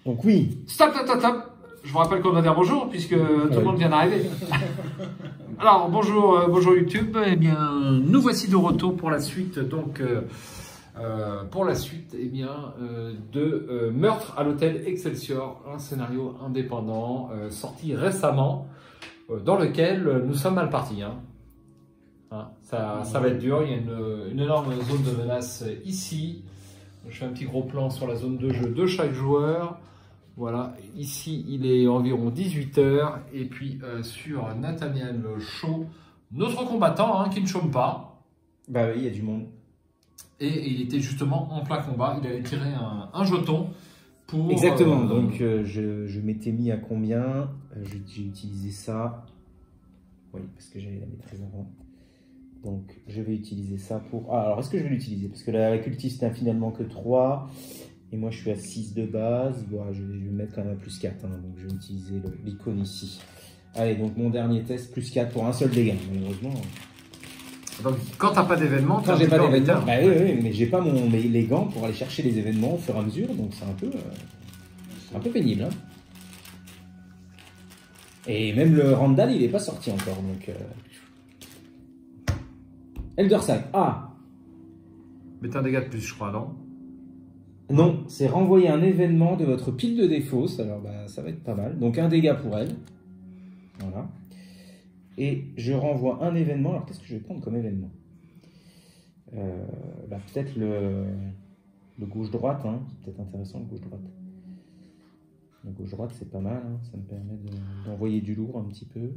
Donc oui. Stop, stop, stop, stop. Je vous rappelle qu'on doit dire bonjour puisque tout le monde vient d'arriver. Alors bonjour, bonjour YouTube. Eh bien, nous voici de retour pour la suite. Donc pour la suite, eh bien, de Meurtre à l'hôtel Excelsior, un scénario indépendant sorti récemment, dans lequel nous sommes mal partis. Ça va être dur. Il y a une énorme zone de menace ici. Je fais un petit gros plan sur la zone de jeu de chaque joueur. Voilà, ici il est environ 18 h. Et puis sur Nathaniel Shaw, notre combattant qui ne chôme pas. Bah oui, il y a du monde. Et il était justement en plein combat. Il avait tiré un jeton pour... Exactement, donc je m'étais mis à combien? J'ai utilisé ça. Oui, parce que j'allais la maîtrise avant. Donc je vais utiliser ça pour... Ah, alors est-ce que je vais l'utiliser? Parce que la cultiste n'a finalement que 3. Et moi je suis à 6 de base. Bon, je vais mettre quand même à plus 4. Donc je vais utiliser l'icône ici. Allez, donc mon dernier test, plus 4 pour un seul dégât, malheureusement. Donc quand t'as pas d'événement, quand j'ai pas d'événement, bah oui, mais j'ai pas les gants pour aller chercher les événements au fur et à mesure, donc c'est un peu pénible. Et même le Randall, il est pas sorti encore, donc... Elderside, Mais t'as un dégât de plus, je crois, non? Non, c'est renvoyer un événement de votre pile de défauts, alors bah, ça va être pas mal. Donc un dégât pour elle. Voilà. Et je renvoie un événement. Alors qu'est-ce que je vais prendre comme événement? Peut-être le gauche-droite, c'est peut-être intéressant le gauche-droite. Le gauche-droite c'est pas mal, ça me permet d'envoyer du lourd un petit peu.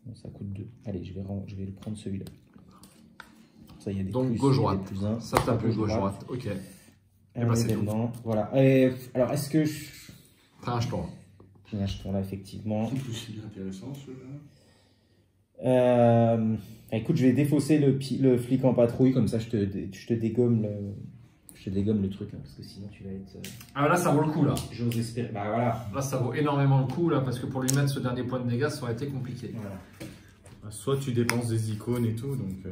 Bon, ça coûte 2. Allez, je vais le prendre celui-là. Ça, y a des donc gauche-droite, ça tape plus gauche-droite, ok. Et bah c'est tout. Voilà. Et, alors est-ce que je... T'as un jeton. J'ai un jeton là, effectivement. C'est intéressant celui-là. Écoute, je vais défausser le flic en patrouille, comme ça je te dégomme le truc, parce que sinon tu vas être... Ah là ça vaut le coup là. J'ose espérer. Bah voilà. Là ça vaut énormément le coup là, parce que pour lui mettre ce dernier point de dégâts, ça aurait été compliqué. Voilà. Soit tu dépenses des icônes et tout, donc...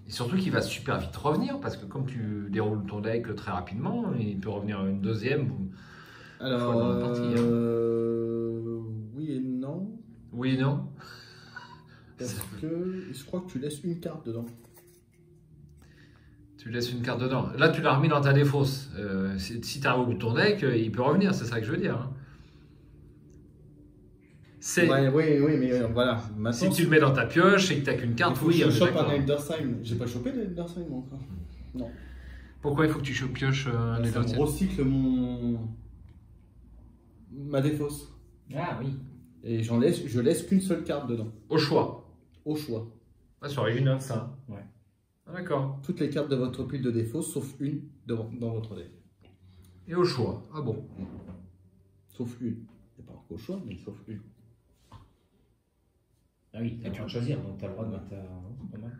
Et surtout qu'il va super vite revenir, parce que comme tu déroules ton deck très rapidement, il peut revenir une deuxième. Alors, oui et non. Oui et non. Parce que je crois que tu laisses une carte dedans. Tu laisses une carte dedans. Là, tu l'as remis dans ta défausse. Si tu arrives au bout de ton deck, il peut revenir, c'est ça que je veux dire. Ouais, oui, mais voilà. Maintenant, si tu le mets dans ta pioche et que tu n'as qu'une carte, oui. Je chope un Eldersheim. J'ai pas chopé l'Eldersheim encore. Non. Pourquoi il faut que tu pioches un Eldersheim? Ça me recycle ma défausse. Ah oui. Et je laisse qu'une seule carte dedans. Au choix. Au choix. Ah, sur les note ça. Ouais. Ah, d'accord. Toutes les cartes de votre pile de défausse, sauf une dans votre deck. Et au choix. Ah bon. Sauf une. C'est pas au choix, mais sauf une. Ah oui, tu as le droit de choisir, donc tu as le droit de mettre pas mal.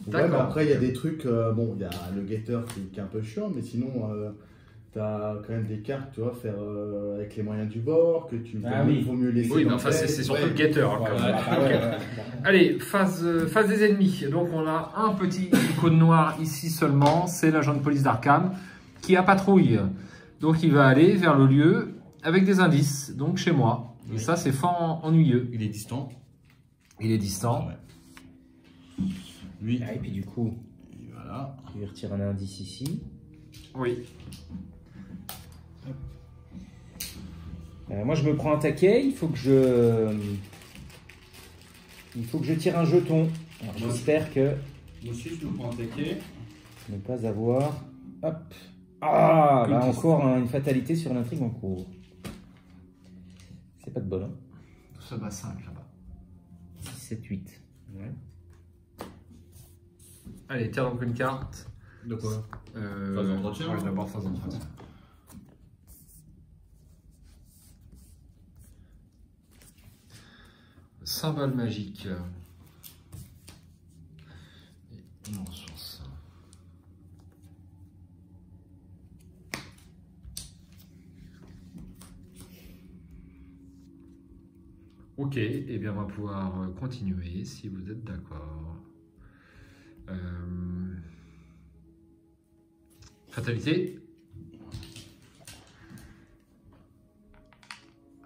D'accord. Ouais, après, il y a des trucs, bon, il y a le getter qui est un peu chiant, mais sinon, tu as quand même des cartes, tu vois, faire avec les moyens du bord, que tu vaut mieux laisser. Oui, mais enfin, c'est surtout le getter. Allez, phase des ennemis. Donc, on a un petit icône noir ici seulement, c'est l'agent de police d'Arkham qui a patrouille. Donc, il va aller vers le lieu avec des indices, donc chez moi. Et ça, c'est fort ennuyeux. Il est distant. Il est distant. Ouais. Lui. Et puis du coup, voilà. il lui retire un indice ici. Oui. Moi, je me prends un taquet. Il faut que je tire un jeton. J'espère que... Moi aussi, je me prends un taquet. Ne pas avoir... Hop. Ah, là encore une fatalité sur l'intrigue en cours. C'est pas de bol, Ça va 5 là-bas. 7, 8. Ouais. Allez, tire donc une carte. De quoi? Phase d'entretien. Ouais, d'abord phase d'entretien. Symbole magique. Et une ressource. Ok, et bien on va pouvoir continuer si vous êtes d'accord. Fatalité.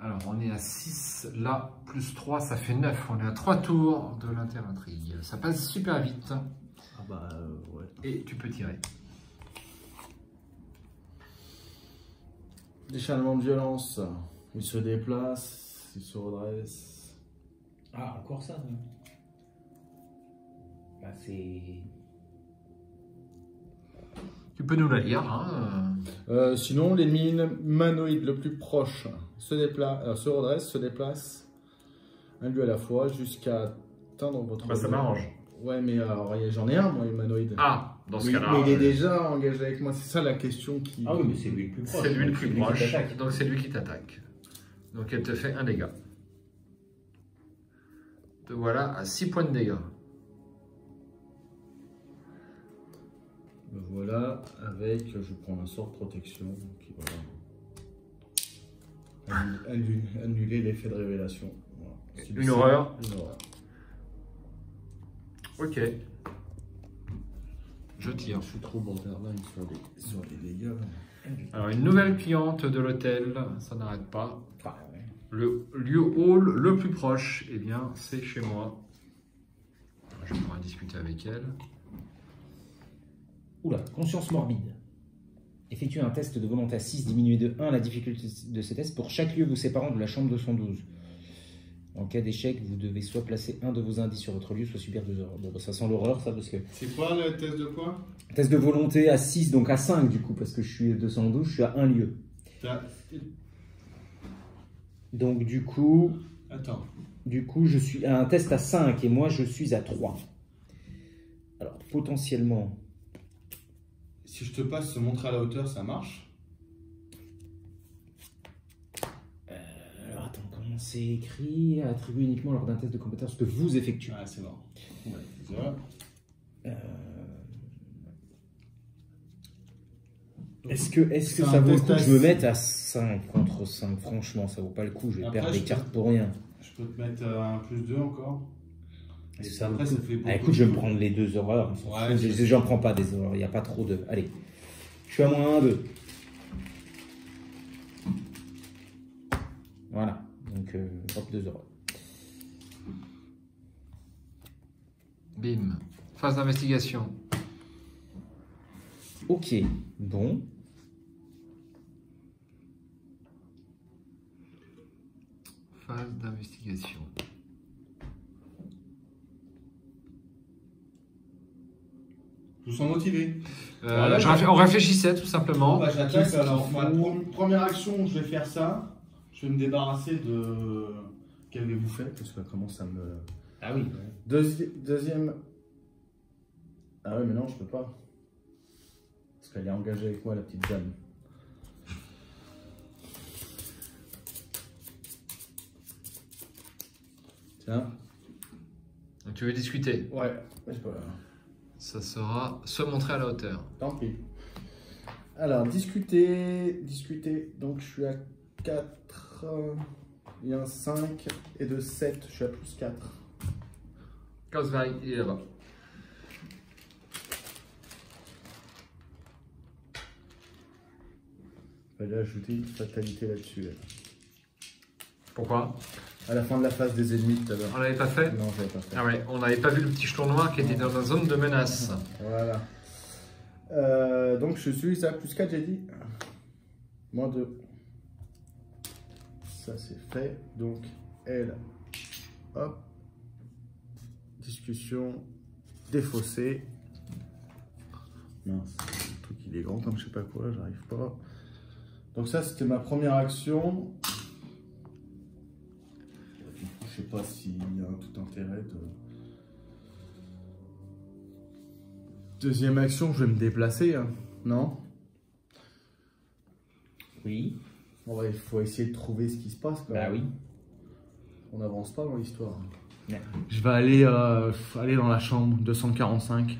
Alors, on est à 6, là, plus 3, ça fait 9. On est à 3 tours de l'inter-intrigue. Ça passe super vite. Ah bah, ouais. Et tu peux tirer. Déchaînement de violence. Il se déplace, il se redresse. Ah, encore ça, non? Bah, c'est... Tu peux nous la lire. Hein. Sinon, l'ennemi humanoïde le plus proche se redresse, se déplace un lieu à la fois jusqu'à atteindre votre... Bah, ça m'arrange. Ouais, mais alors, j'en ai un, moi, humanoïde. Ah, dans ce mais, cas-là... mais il est déjà engagé avec moi, c'est ça la question qui... Ah oui, mais c'est lui le plus proche. C'est lui le plus proche, proche. donc c'est lui qui t'attaque. Donc elle te fait un dégât. Te voilà à 6 points de dégâts. Voilà, avec, je prends un sort de protection, qui va annuler l'effet de révélation. Voilà. Une horreur. Une horreur. Ok. Je tire. Je suis trop borderline sur les dégâts. Alors une nouvelle cliente de l'hôtel, ça n'arrête pas. Ah, ouais. Le lieu hall le plus proche, eh bien c'est chez moi. Je pourrais discuter avec elle. Oula, conscience morbide. Effectuez un test de volonté à 6, diminuez de 1 la difficulté de ce test pour chaque lieu vous séparant de la chambre 212. En cas d'échec, vous devez soit placer un de vos indices sur votre lieu, soit subir 2 horreurs. Bon, bah, ça sent l'horreur, ça, parce que... C'est quoi le test de quoi? Test de volonté à 6, donc à 5, du coup, parce que je suis 212, je suis à un lieu. Donc, du coup... Attends. Du coup, je suis à un test à 5, et moi, je suis à 3. Alors, potentiellement... Si je te passe se montrer à la hauteur, ça marche? Alors, attends, comment c'est écrit? Attribué uniquement lors d'un test de compétence que vous effectuez. Ah, c'est bon. Ouais, Est-ce que ça vaut le coup que je me mette à 5 contre 5? Franchement, ça vaut pas le coup. Je vais perdre des cartes pour rien. Je peux te mettre un plus 2 encore. Et ça, après, ça fait beaucoup. Ah, écoute, je vais me prendre les 2 horreurs. Ouais, j'en prends pas des horreurs. Il n'y a pas trop de... Allez. Je suis à moins 2. Voilà. Donc, hop, 2 horreurs. Bim. Phase d'investigation. Ok. Bon. Phase d'investigation. Je vous sens motivé. On réfléchissait tout simplement. Bah, j'attaque alors. Première action, je vais faire ça. Je vais me débarrasser de. Qu'avez-vous fait? Parce que comment ça me. Ah oui. Deuxième. Ah oui, mais non, je peux pas. Parce qu'elle est engagée avec moi, la petite dame. Tiens. Donc tu veux discuter? Ouais, je peux. Ça sera se montrer à la hauteur. Tant pis. Alors, discuter. Donc, je suis à 4. Il y a un 5 et de 7. Je suis à plus 4. Cosvaille, il est là-bas. Je vais ajouter une fatalité là-dessus. Là. Pourquoi? À la fin de la phase des ennemis tout à l'heure. On l'avait pas fait? Non, je l'avais pas fait. Ah ouais, on n'avait pas vu le petit jeton noir qui était dans la zone de menace. Voilà. Donc je suis à plus 4, j'ai dit. Moins 2. Ça c'est fait. Donc elle. Hop. Discussion. Défaussée. Mince. Le truc il est grand comme je sais pas quoi, j'arrive pas. Donc ça c'était ma première action. Je sais pas s'il y a tout intérêt de... Deuxième action, je vais me déplacer, hein. Non? Oui. Bon, ouais, il faut essayer de trouver ce qui se passe. Bah oui. On n'avance pas dans l'histoire. Ouais. Je vais aller dans la chambre 245.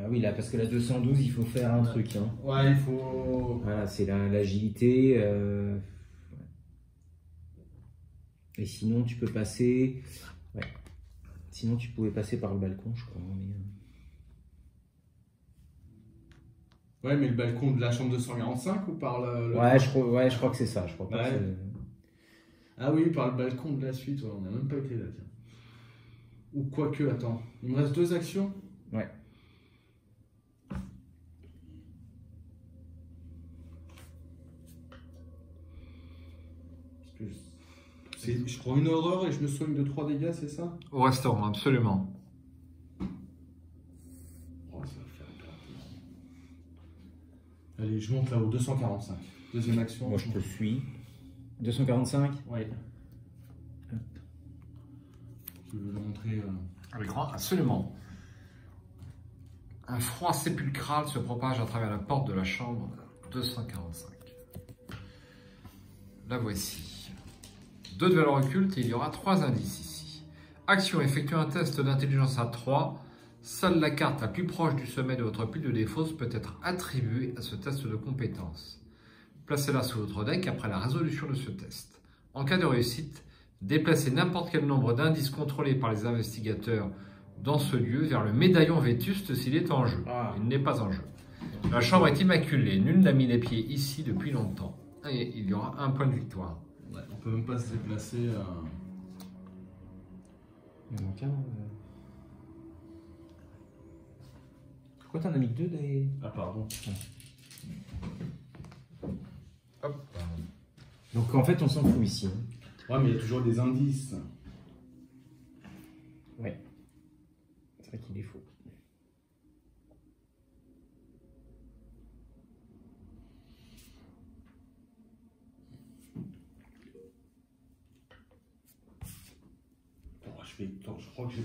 Oui, là, parce que la 212, il faut faire un truc. Hein. Ouais, il faut... Voilà, c'est l'agilité. Et sinon, tu peux passer... Ouais. Sinon, tu pouvais passer par le balcon, je crois. Mais... Ouais, mais le balcon de la chambre 245 ou par le... Ouais, je crois que c'est ça. Je crois pas ouais. que ah oui, par le balcon de la suite, ouais, on n'a même pas été là, tiens. Ou quoique, attends, il me reste 2 actions. Ouais. Je prends une horreur et je me soigne de 3 dégâts, c'est ça? Au restaurant, absolument. Oh, ça va faire un. Allez, je monte là au 245. Deuxième action. Moi, je te suis. 245. Ouais. Je vais le montrer. Avec grand, absolument. Un froid sépulcral se propage à travers la porte de la chambre 245. La voici. 2 de valeur occulte et il y aura 3 indices ici. Action, effectuer un test d'intelligence à 3. Seule la carte la plus proche du sommet de votre pile de défausse peut être attribuée à ce test de compétence. Placez-la sous votre deck après la résolution de ce test. En cas de réussite, déplacez n'importe quel nombre d'indices contrôlés par les investigateurs dans ce lieu vers le médaillon vétuste s'il est en jeu. Il n'est pas en jeu. La chambre est immaculée. Nul n'a mis les pieds ici depuis longtemps. Et il y aura 1 point de victoire. Ouais, on peut même pas se déplacer. Il y en a qu'un. Pourquoi t'en as mis 2 des... Ah, pardon. Hop. Donc en fait, on s'en fout ici. Ouais, mais il y a toujours des indices. Ouais. C'est vrai qu'il est faux. Je crois que j'ai...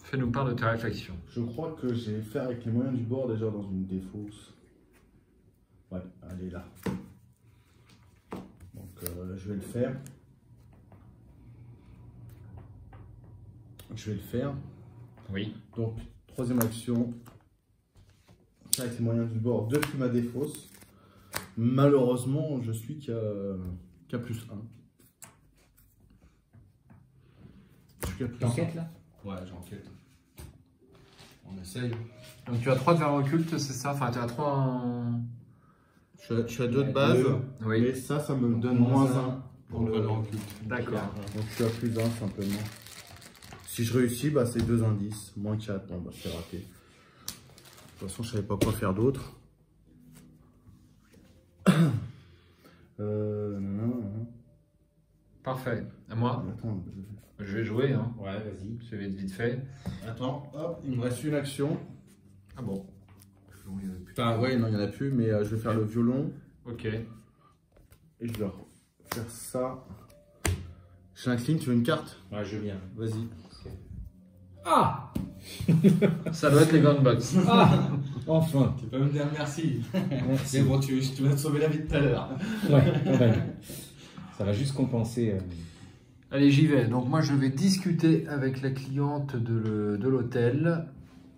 Fais-nous part de tes réflexions. Je crois que j'ai fait avec les moyens du bord déjà dans une défausse. Ouais, elle est là. Donc je vais le faire. Je vais le faire. Oui. Donc, troisième action. Avec les moyens du bord depuis ma défausse. Malheureusement, je suis qu'à plus 1. T'enquêtes là? Ouais, j'enquête. On essaye. Donc tu as 3 de valeur occulte, c'est ça? Enfin, tu as 3 en... Je suis à 2 de base. Oui. Mais ça me donne moins 1 pour le valeur occulte. D'accord. Donc je suis à plus 1 simplement. Si je réussis, bah, c'est 2 indices. Moins 4, bon, bah, c'est raté. De toute façon, je savais pas quoi faire d'autre. Parfait. À moi? Attends, Je vais jouer, hein. Ouais, vas-y. Je vais vite fait. attends, hop, il me reste une action. Ah bon? Enfin, ouais, non, il n'y en a plus, mais je vais faire le violon. Ok. Et je vais faire ça. J'incline, tu veux une carte? Ouais, je viens. Vas-y. Ah! Ça doit être les gunbox. Ah! Enfin! Tu peux me dire merci. Merci. Mais bon, tu vas te sauver la vie tout à l'heure. Ouais, quand même. Ça va juste compenser. Allez, j'y vais. Donc moi, je vais discuter avec la cliente de l'hôtel.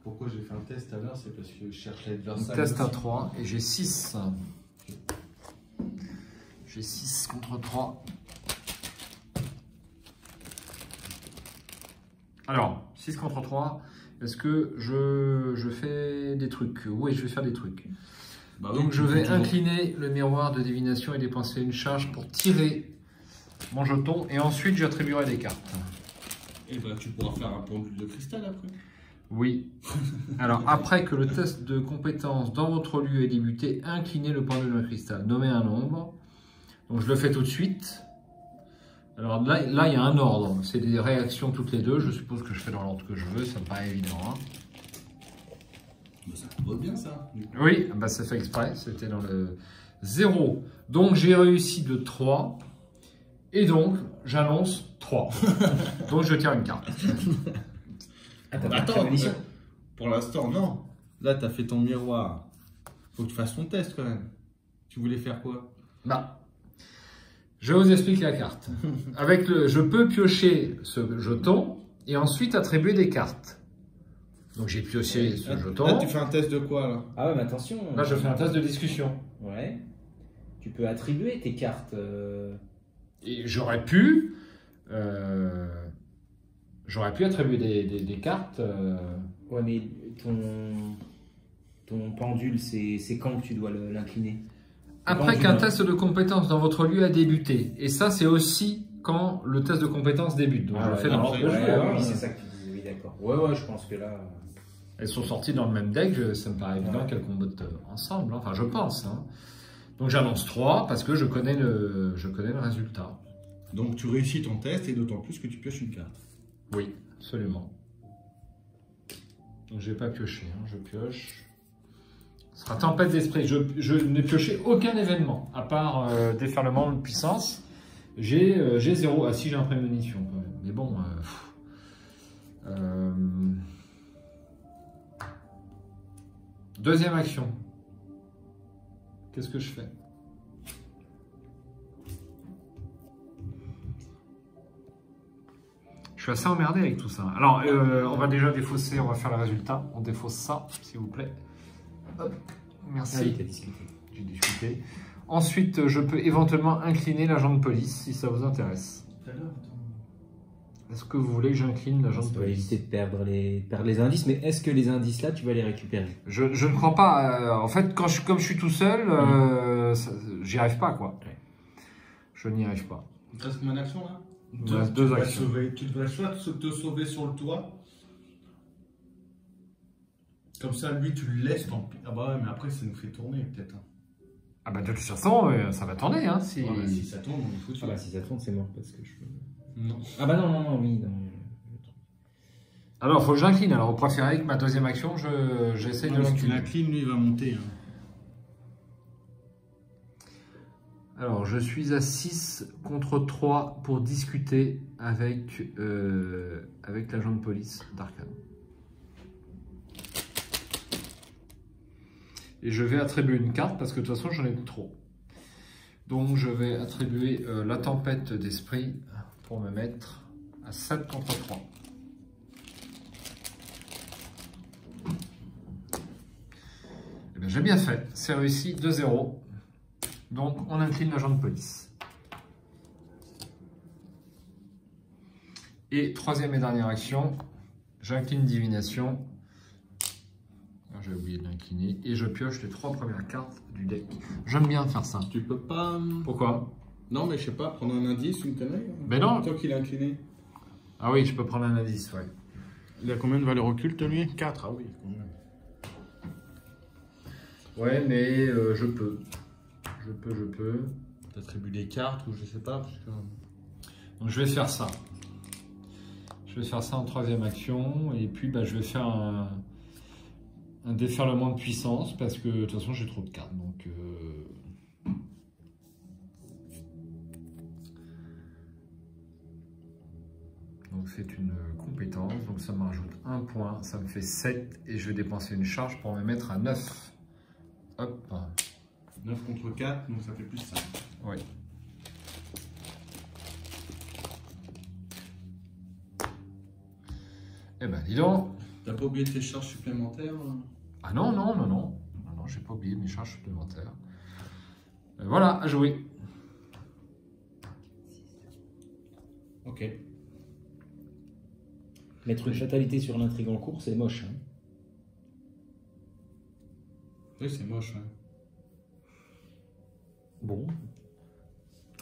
Pourquoi j'ai fait un test tout à l'heure? C'est parce que je cherchais l'adversaire. Test à 3 et j'ai 6. J'ai 6 contre 3. Alors, 6 contre 3, est-ce que je fais des trucs? Oui, je vais faire des trucs. Bah donc oui, je vais toujours. incliner le miroir de divination et dépenser une charge pour tirer mon jeton. Et ensuite, j'attribuerai des cartes. Et bah tu pourras faire un pendule de cristal après. Oui. Alors, après que le test de compétence dans votre lieu ait débuté, inclinez le pendule de cristal. Nommez un nombre. Donc, je le fais tout de suite. Alors là, il y a un ordre. C'est des réactions toutes les deux. Je suppose que je fais dans l'ordre que je veux. Ça me paraît évident. Hein. Bah, ça te va bien ça. Oui, bah, c'est fait exprès. C'était dans le 0. Donc, j'ai réussi de 3. Et donc, j'annonce 3. Donc, je tire une carte. Attends, pour l'instant, non. Là, tu as fait ton miroir. Faut que tu fasses ton test quand même. Tu voulais faire quoi? Bah, je vous explique la carte. Avec je peux piocher ce jeton et ensuite attribuer des cartes. Donc, j'ai pioché ce jeton. Là, tu fais un test de quoi là? Ah ouais, mais attention. Là, je fais un test de discussion. Ouais. Tu peux attribuer tes cartes. Et j'aurais pu attribuer des cartes. Ouais, mais ton pendule, c'est quand que tu dois l'incliner? Après qu'un test de compétence dans votre lieu a débuté. Et ça, c'est aussi quand le test de compétence débute. Donc, je le fais dans l'ordre de jeu. Oui, c'est ça que tu disais. Oui, d'accord. Ouais, je pense que là... Elles sont sorties dans le même deck. Ça me paraît évident qu'elles combattent ensemble. Enfin, je pense. Hein. Donc, j'annonce 3 parce que je connais le résultat. Donc, tu réussis ton test et d'autant plus que tu pioches une carte. Oui, absolument. Donc, je vais pas piocher. Hein. Je pioche... Ce sera tempête d'esprit. Je n'ai pioché aucun événement, à part déferlement de puissance. J'ai 0. Ah si, j'ai un prémonition quand même. Mais bon... Deuxième action. Qu'est-ce que je fais? Je suis assez emmerdé avec tout ça. Alors, on va déjà défausser, on va faire le résultat. On défausse ça, s'il vous plaît. Hop, merci. Ah oui, t'as discuté. J'ai discuté. Ensuite, je peux éventuellement incliner l'agent de police si ça vous intéresse. Est-ce que vous voulez que j'incline l'agent de police? Ça va éviter de perdre les indices, mais est-ce que les indices là, tu vas les récupérer? Je ne crois pas. En fait, comme je suis tout seul, j'y arrive pas, quoi. Ouais. Je n'y arrive pas. Il te reste combien d'actions là? Deux actions. Tu devrais soit te sauver sur le toit. Comme ça, lui, tu le laisses, tant pis. Ah bah ouais, mais après, ça nous fait tourner, peut-être. Ah bah de toute façon, ça va tourner, hein. Si, ouais, bah, si ça tourne, on est foutu. Ah bah si ça tourne, c'est mort, parce que je... Non. Ah bah non, oui. Non. Alors, il faut que j'incline. Alors, vous préférez que ma deuxième action, j'essaye de l'incliner. Si tu l'inclines, lui, il va monter. Hein. Alors, je suis à 6 contre 3 pour discuter avec l'agent de police d'Arkham. Et je vais attribuer une carte parce que de toute façon, j'en ai trop. Donc, je vais attribuer la tempête d'esprit pour me mettre à 7 contre 3. Eh bien, j'ai bien fait. C'est réussi, 2-0. Donc, on incline l'agent de police. Et troisième et dernière action, j'incline divination. J'ai oublié de l'incliner. Et je pioche les 3 premières cartes du deck. J'aime bien faire ça. Tu peux pas... Pourquoi? Non, mais je sais pas, prendre un indice, une connerie. Mais non. Toi qui l'as incliné. Ah oui, je peux prendre un indice, ouais. Il a combien de valeurs occultes, lui? 4, ah oui, quand même. Ouais, mais je peux. Je peux. T'attribues des cartes ou je sais pas. Parce que... Donc je vais faire ça. Je vais faire ça en troisième action. Et puis bah, je vais faire un déferlement de puissance parce que de toute façon j'ai trop de cartes. Donc c'est une compétence. Donc ça me rajoute 1 point. Ça me fait 7. Et je vais dépenser une charge pour me mettre à 9. Hop. 9 contre 4, donc ça fait plus 5. Oui. Eh ben, dis donc. T'as pas oublié tes charges supplémentaires? Ah non, j'ai pas oublié mes charges supplémentaires. Voilà, à jouer. Ok. Mettre une fatalité sur l'intrigue en cours, c'est moche. Hein. Oui, c'est moche, ouais. Bon.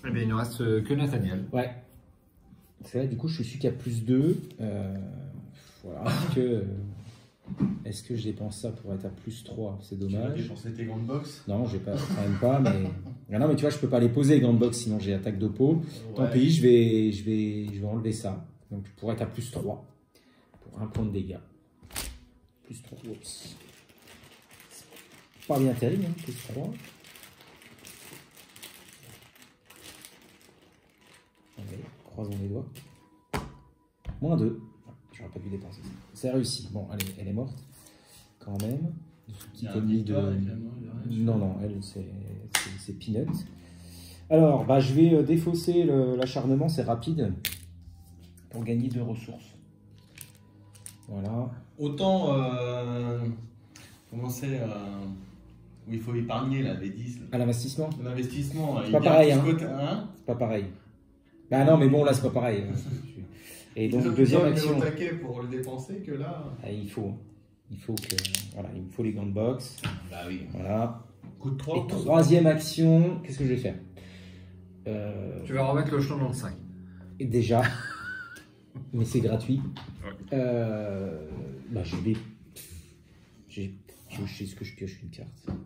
Eh bien, il ne reste que Nathaniel. Ouais. C'est vrai, du coup, je suis celui qui a plus 2. Voilà. Est-ce que je dépense ça pour être à plus 3? C'est dommage. Tu vas dépenser tes grandes box? Non, j'ai pas, quand même pas, mais... Ah non, mais tu vois, je peux pas les poser, les grandes box, sinon j'ai attaque d'oppo. Ouais. Tant pis, je vais enlever ça. Donc, pour être à plus 3. Pour 1 point de dégâts. Plus 3. Oups. Pas bien terrible, hein, plus 3. Allez, croisons les doigts. Moins 2. J'aurais pas dû dépenser ça. C'est réussi. Bon, allez, elle est morte. Quand même. Petit ennemi de... Non, elle, c'est Peanut. Alors, bah, je vais défausser l'acharnement, c'est rapide. Pour gagner 2 ressources. Voilà. Autant commencer où il faut épargner là, les 10. À l'investissement. L'investissement, c'est pas pareil. Hein. Hein, c'est pas pareil. Bah non, mais bon, là, c'est pas pareil. Et donc, deuxième action. Taquet pour le dépenser que là. Ah, il faut. Il faut que, voilà, il me faut les gants de boxe. Bah oui. Voilà. Coup de 3. Et troisième action, qu'est-ce que je vais faire? Tu vas remettre le jeton dans le sac. Déjà, mais c'est gratuit. Ouais. Bah, je vais. Je sais ce que je pioche une carte. Parce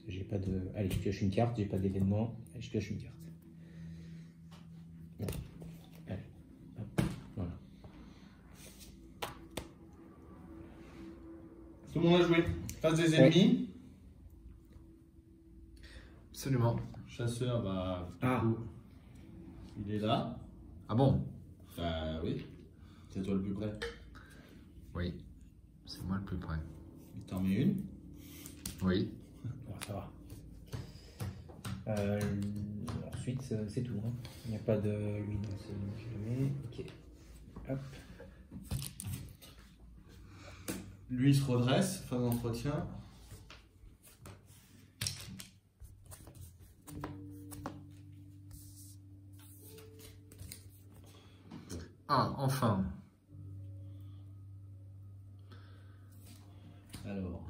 que j'ai pas de. Allez, je pioche une carte, j'ai pas d'événement. Allez, je pioche une carte. Bon. Allez, hop, voilà. Tout le monde a joué. Face des ennemis. Absolument. Chasseur, bah. Ah. Coup, il est là. Ah bon? Bah oui. C'est toi le plus près. Oui. C'est moi le plus près. Il t'en met une. Oui. Bon, ça va. Ensuite, c'est tout. Hein. Il n'y a pas de. Oui, non, c'est bon, je le mets. Ok. Hop. Lui, il se redresse, fin d'entretien. Ah, enfin. Alors,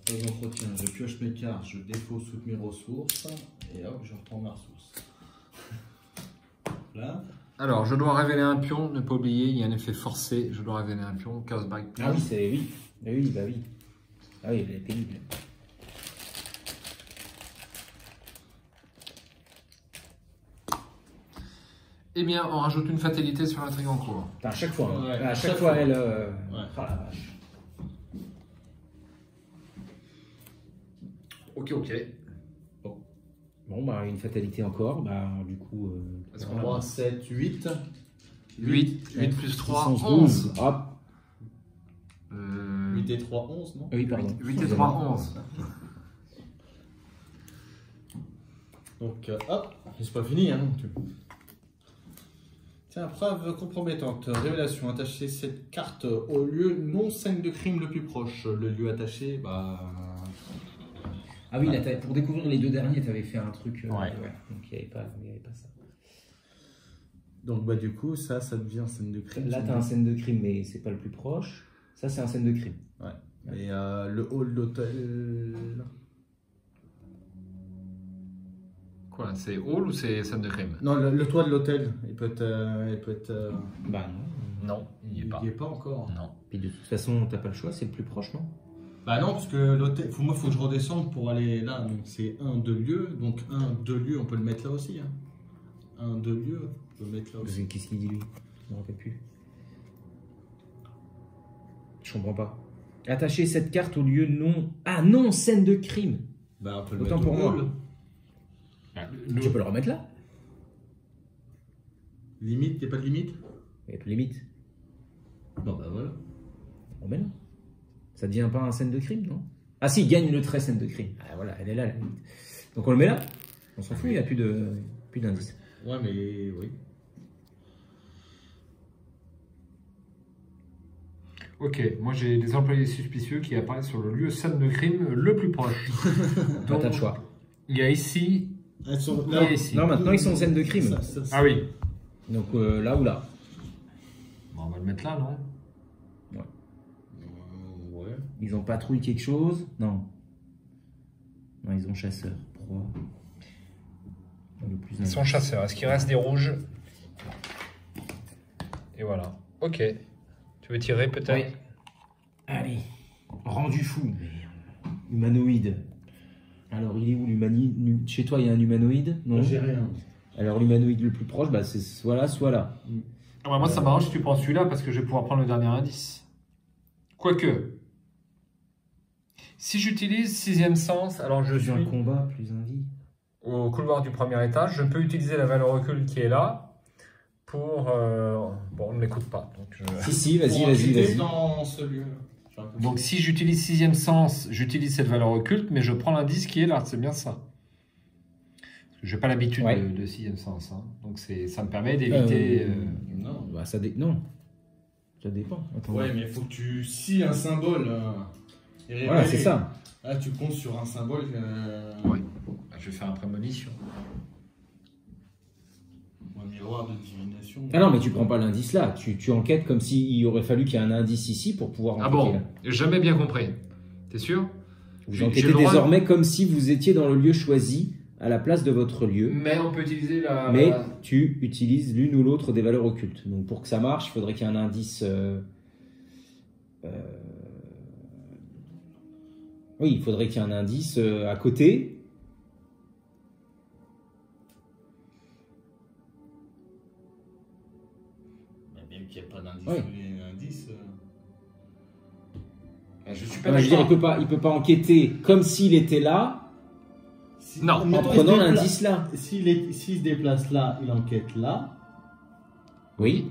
fin d'entretien, je pioche mes cartes, je défausse toutes mes ressources, et hop, je reprends ma ressource. Là. Alors, je dois révéler un pion, ne pas oublier, il y a un effet forcé, je dois révéler un pion, chaos bike. Ah oui, c'est oui. Ah oui, bah oui. Ah oui, elle est pénible. Eh bien, on rajoute une fatalité sur l'intrigue en cours. À chaque fois. Hein. Ouais, À chaque fois, elle. Ouais. Oh la vache. Ok, ok. Bon, bah, une fatalité encore. Bah, du coup. Est-ce qu'on 3, 7, 8. 8 plus 3, 11. 11. Hop. 8 et 3, 11, non? Oui, pardon. 8 et 3, 11. Donc, hop, c'est pas fini, hein. Tiens, preuve compromettante. Révélation, attacher cette carte au lieu non scène de crime le plus proche. Le lieu attaché, bah. Ah oui, là, pour découvrir les deux derniers, tu avais fait un truc. Ouais. Donc, il n'y avait pas ça. Donc, bah, du coup, ça devient scène de crime. Là, tu as un scène de crime, mais c'est pas le plus proche. Ça, c'est un scène de crime. Ouais. Et le hall d'hôtel. Quoi, c'est hall ou c'est scène de crime? Non, le toit de l'hôtel, il peut être. Bah non. Non, il n'y est pas. Il n'y est pas encore. Non. Puis de toute façon, t'as pas le choix, c'est le plus proche, non? Bah non, parce que l'hôtel, moi, il faut que je redescende pour aller là. Donc, c'est 1, 2 lieux. Donc, 1, 2 lieux, on peut le mettre là aussi. Hein. 1, 2 lieux, on peut le mettre là aussi. Qu'est-ce qu'il dit lui? Je me rappelle plus. Je comprends pas. Attacher cette carte au lieu non. Ah non, scène de crime. Bah, on peut le Autant mettre pour au moi. hall. Tu peux le remettre là? Limite, il n'y a pas de limite? Il n'y a pas de limite. Bon, bah voilà. On met là. Ça devient pas un scène de crime, non? Ah si, gagne le trait scène de crime. Ah voilà, elle est là, la limite. Donc on le met là. On s'en fout, il n'y a plus d'indice. Ouais, mais oui. Ok, moi j'ai des employés suspicieux qui apparaissent sur le lieu scène de crime le plus proche. Donc t'as le choix. Il y a ici. Elles sont Il y a ici. Non, maintenant ils sont en scène de crime. Ah oui. Donc là ou là. Bon, on va le mettre là, non? Ouais. Ils ont patrouille quelque chose? Non. Non, ils ont chasseur. Proie. Le plus Ils sont chasseurs. Est-ce qu'il reste des rouges? Et voilà. Ok. Tu veux tirer peut-être? Oui. Allez. Rendu fou. Humanoïde. Alors, il est où l'humanoïde? Chez toi, il y a un humanoïde? Non. J'ai rien. Alors, l'humanoïde le plus proche, bah, c'est soit là, soit là. Ah bah moi, ça m'arrange si tu prends celui-là parce que je vais pouvoir prendre le dernier indice. Quoique. Si j'utilise sixième sens, alors je suis Plus un combat, plus un vie. au couloir du premier étage, je peux utiliser la valeur occulte qui est là pour... Bon, on ne m'écoute pas. Donc, Si, Pour vas-y. enquêter dans ce lieu. donc si j'utilise sixième sens, j'utilise cette valeur occulte, mais je prends l'indice qui est là, c'est bien ça. Je n'ai pas l'habitude de sixième sens. Hein. Donc ça me permet d'éviter... Non. Bah, non. Ça dépend. Attends. Ouais, mais il faut que tu scies un symbole. Voilà, c'est ça. Là, tu comptes sur un symbole. Ouais. Bah, je vais faire un prémonition. Ouais, mais miroir de divination. Ah non, mais tu prends pas l'indice là. Tu enquêtes comme s'il aurait fallu qu'il y ait un indice ici pour pouvoir enquêter. Ah bon, là. jamais bien compris. T'es sûr? Vous enquêtez désormais comme si vous étiez dans le lieu choisi à la place de votre lieu. Mais on peut utiliser la... Mais tu utilises l'une ou l'autre des valeurs occultes. Donc pour que ça marche, il faudrait qu'il y ait un indice... Oui, il faudrait qu'il y ait un indice à côté. Mais bien qu'il n'y ait pas d'indice, Ouais. Je suis pas Je veux dire, il peut pas enquêter comme s'il était là Non. en prenant l'indice là. S'il se déplace là, il enquête là. Oui.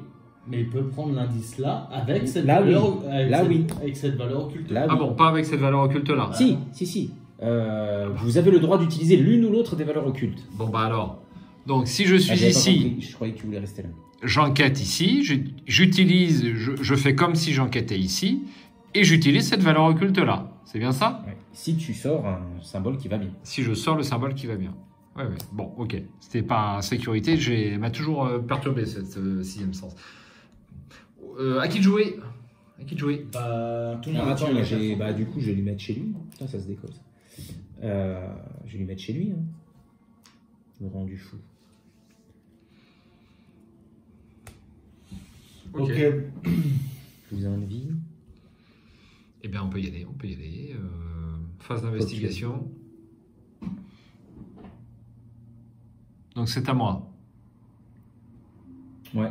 Mais il peut prendre l'indice là avec cette Là, valeur, oui. Là, oui. avec cette valeur occulte. Là, Ah oui. bon, pas avec cette valeur occulte là. Si. Vous avez le droit d'utiliser l'une ou l'autre des valeurs occultes. Bon bah alors. Donc si je suis j'avais pas ici, compris. Je croyais que tu voulais rester là. j'enquête ici, j'utilise, je fais comme si j'enquêtais ici, et j'utilise cette valeur occulte là. C'est bien ça? Ouais. Si tu sors un symbole qui va bien. Si je sors le symbole qui va bien. Ouais, ouais. Bon, ok. C'était pas sécurité, m'a toujours perturbé ce sixième sens. À qui de jouer? À qui de jouer? Tout le Alors, monde attends, tire mais du coup, je vais lui mettre chez lui. Putain, ça se décolle. Je vais lui mettre chez lui. Hein. Le rendu fou. Ok. Je vous ai envie. Eh bien, on peut y aller, phase d'investigation. Donc, c'est à moi. Ouais.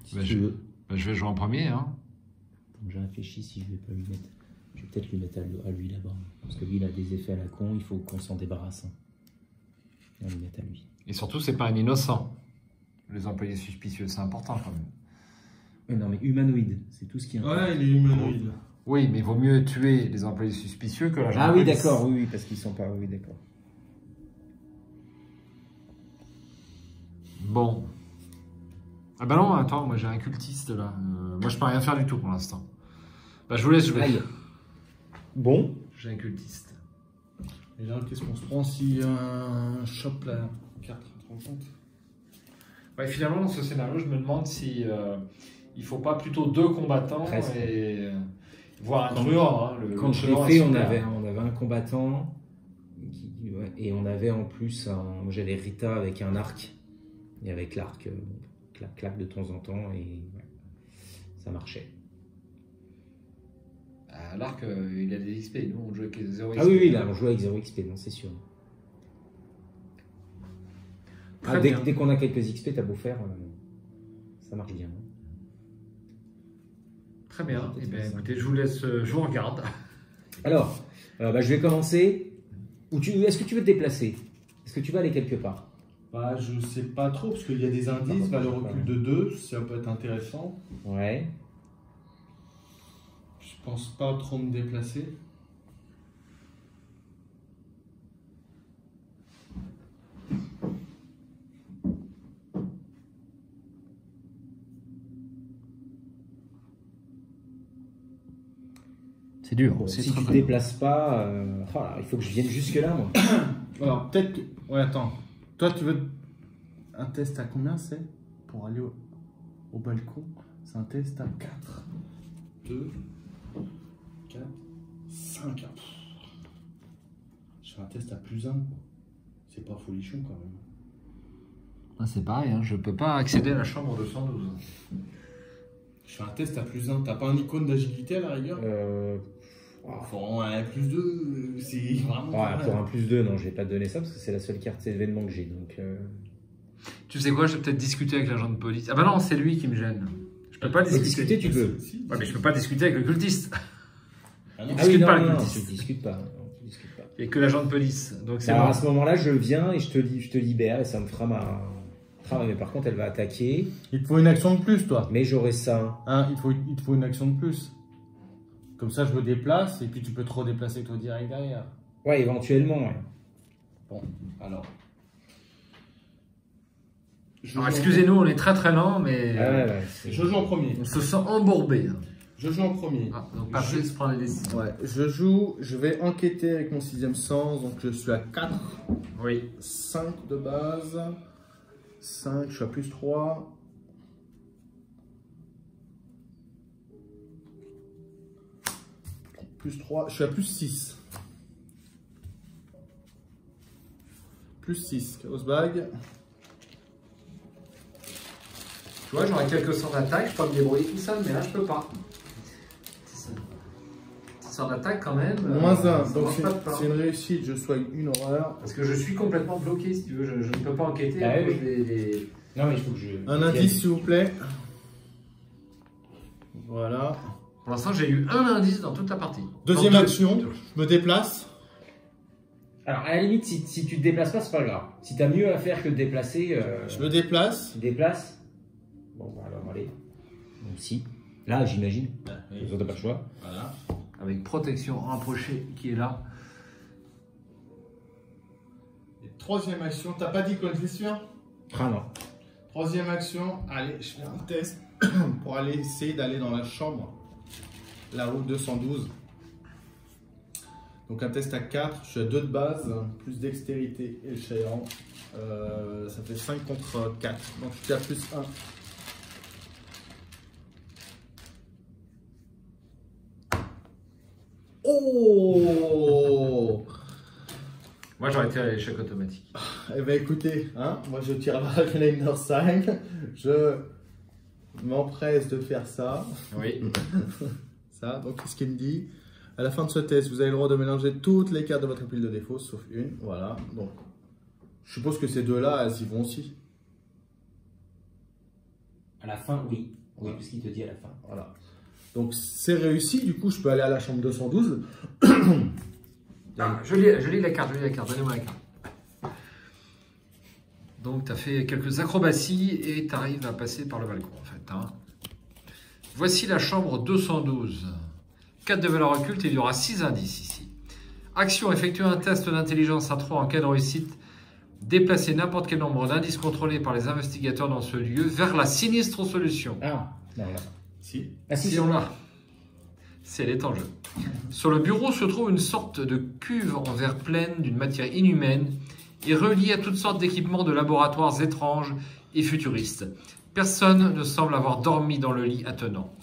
Si Bah, tu veux. Je vais jouer en premier. Hein. Donc, je réfléchis si je vais pas lui mettre. Je vais peut-être lui mettre à lui là-bas. Parce que lui, il a des effets à la con. Il faut qu'on s'en débarrasse. Hein. On va lui mettre à lui. Et surtout, c'est pas un innocent. Les employés suspicieux, c'est important quand même. Mais non, mais humanoïde, c'est tout ce qui est. Ouais, il est humanoïde. Oui, mais il vaut mieux tuer les employés suspicieux que l'agent Ah de oui, police. d'accord, oui, parce qu'ils sont pas. Oui, d'accord. Bon. Ah bah non, attends, moi j'ai un cultiste là. Moi je peux rien faire du tout pour l'instant. Bah je vous laisse jouer. Aïe. Bon. J'ai un cultiste. Et là, qu'est-ce qu'on se prend si un chope la carte rentre en compte? Ouais, finalement, dans ce scénario, je me demande si il faut pas plutôt deux combattants Presque. et voire un truand. Hein, Quand je l'ai fait, on avait un combattant et on avait en plus moi j'avais Rita avec un arc et avec l'arc clac clac de temps en temps et ouais, ça marchait. À l'arc, il a des XP. Nous, on joue avec 0 XP. Ah oui, là on joue avec 0 XP, non, c'est sûr. Dès qu'on a quelques XP, t'as beau faire, ça marche bien. Très bien. Eh bien, écoutez, je vous laisse, je vous regarde. Alors, je vais commencer. Est-ce que tu veux te déplacer? Est-ce que tu vas aller quelque part? Bah, je sais pas trop, parce qu'il y a des indices, valeur occulte de 2, ça peut être intéressant. Ouais. Je pense pas trop me déplacer. C'est dur. Bon, si tu ne te déplaces pas, il faut que je vienne jusque là, moi. Alors, peut-être que... Ouais, attends. Toi, tu veux... Un test à combien c'est? Pour aller au balcon, c'est un test à 4. 2, 4, 5. Je fais un test à +1. C'est pas folichon, quand même. Ah, c'est pareil, hein, je peux pas accéder à la chambre 212. Je fais un test à +1. T'as pas un icône d'agilité, à la rigueur? Faut un +2, c'est vraiment... Ouais, pour un +2, non, je vais pas te donner ça, parce que c'est la seule carte événement que j'ai, donc... Tu sais quoi, je vais peut-être discuter avec l'agent de police. Ah bah non, c'est lui qui me gêne. Je peux pas discuter. Tu peux. Ouais, mais je peux pas discuter avec le cultiste. Ah non, Ah oui, non, pas, non, le non, cultiste. tu discutes pas. Tu discutes pas. Il n'y a que l'agent de police. Donc c'est Alors bon. à ce moment-là, je viens et je te libère et ça me fera ma trame. Mais par contre, elle va attaquer. Il te faut une action de plus, toi. Mais j'aurai ça. Hein, il te faut une action de plus. Comme ça, je me déplace et puis tu peux te redéplacer toi direct derrière. Ouais, éventuellement. Ouais. Bon, alors. Alors, excusez-nous, on est très très lent, mais Je joue en premier. on se sent embourbé. Je joue en premier. Ah, donc Patrice prend les décisions. Ouais, je vais enquêter avec mon 6e sens, donc je suis à 4, Oui. 5 de base, 5, je suis à plus 3. Plus 3, je suis à plus 6. Plus 6, chaos bag. Tu vois, j'aurais quelques sorts d'attaque, je peux me débrouiller tout seul, mais là, je peux pas. Sort d'attaque quand même. Moins 1, donc c'est une réussite, je soigne une horreur. Parce que je suis complètement bloqué, si tu veux, je ne peux pas enquêter. Ah, oui. des... Non, mais il faut que je. Un indice, s'il vous plaît. Voilà. Pour l'instant, j'ai eu un indice dans toute la partie. Deuxième action, je me déplace. Alors, à la limite, si tu te déplaces pas, c'est pas grave. Si tu as mieux à faire que de déplacer. Je me déplace. Tu te déplaces. Bon, alors, allez. Donc, si. Là, j'imagine. Oui. Vous n'avez pas le choix. Voilà. Avec protection rapprochée qui est là. Et troisième action, t'as pas dit quoi, c'est sûr? Ah non. Troisième action, allez, je fais un test pour aller essayer d'aller dans la chambre. La route 212. Donc un test à 4, je suis à 2 de base, plus dextérité et le chayant. Ça fait 5 contre 4, donc je suis à plus 1. Oh! Moi, j'aurais été à l'échec automatique. Eh bien écoutez, hein, moi je tire la Gleiner 5, je m'empresse de faire ça. Oui. Ça, donc qu'est-ce qu'il me dit? À la fin de ce test, vous avez le droit de mélanger toutes les cartes de votre pile de défaut, sauf une. Voilà, donc je suppose que ces deux-là, elles y vont aussi. À la fin, oui. Oui, parce qu'il te dit à la fin. Voilà. Donc c'est réussi, du coup je peux aller à la chambre 212. Ah, je lis la carte, donnez-moi la carte. Donc tu as fait quelques acrobaties et tu arrives à passer par le balcon en fait. Hein. Voici la chambre 212. 4 de valeur occulte et il y aura 6 indices ici. Action, effectuer un test d'intelligence à 3 en cas de réussite. Déplacer n'importe quel nombre d'indices contrôlés par les investigateurs dans ce lieu vers la sinistre solution. Ah, non, là. Si. Ah, Si on l'a. Si elle est en jeu. Sur le bureau se trouve une sorte de cuve en verre pleine d'une matière inhumaine et reliée à toutes sortes d'équipements de laboratoires étranges et futuristes. Personne ne semble avoir dormi dans le lit attenant.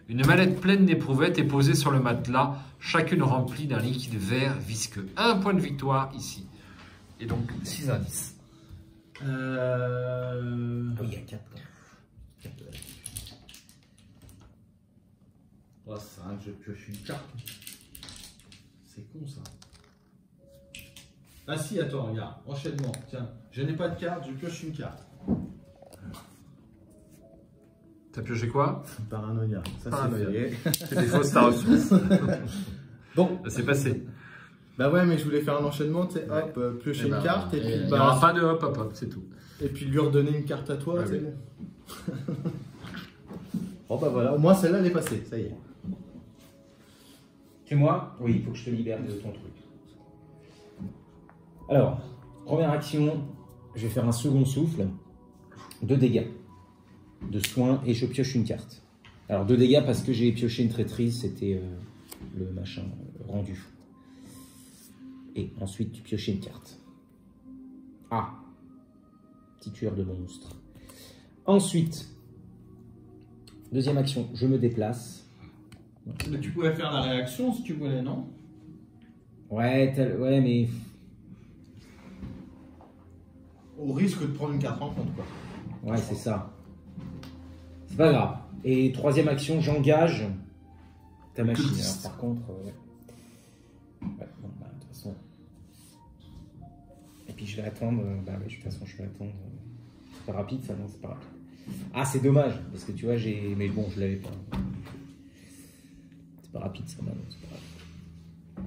Une mallette pleine d'éprouvettes est posée sur le matelas, chacune remplie d'un liquide vert visqueux. 1 point de victoire ici. Et donc 6 indices. Oui, il y a 4. Oh, c'est un jeu que je suis une carte. C'est con ça. Ah si, attends, regarde, enchaînement. Tiens, je n'ai pas de carte, je pioche une carte. T'as pioché quoi? Paranoïa. Ça Paranoïa. c'est fait. C'est des fausses, t'as reçu. Bon, C'est passé. bah ouais, mais je voulais faire un enchaînement, tu sais, hop, piocher Eh ben, une carte et puis il n'y aura bah, pas de hop hop hop, c'est tout. et puis lui redonner une carte à toi, Ouais, c'est oui. bon. Bon bah voilà, au moins celle-là elle est passée, ça y est. C'est moi? Oui, il faut que je te libère de ton truc. Alors, première action, je vais faire un second souffle. 2 dégâts de soins et je pioche une carte. Alors 2 dégâts parce que j'ai pioché une traîtrise, c'était le machin rendu. Et ensuite tu pioches une carte. Ah, petit tueur de monstre. Ensuite, deuxième action, je me déplace. Mais tu pouvais faire la réaction si tu voulais, non? Ouais, ouais, mais Au risque de prendre une carte en compte, quoi. ouais, c'est ça. C'est pas grave. Et troisième action, j'engage ta machine. Alors, par contre, ouais. Ouais, bon, bah, de toute façon. Et puis je vais attendre. Bah ouais, de toute façon, je vais attendre. C'est pas rapide, ça, non, c'est pas rapide. Ah, c'est dommage, parce que tu vois, j'ai. Mais bon, je l'avais pas. C'est pas rapide, ça, non, c'est pas rapide.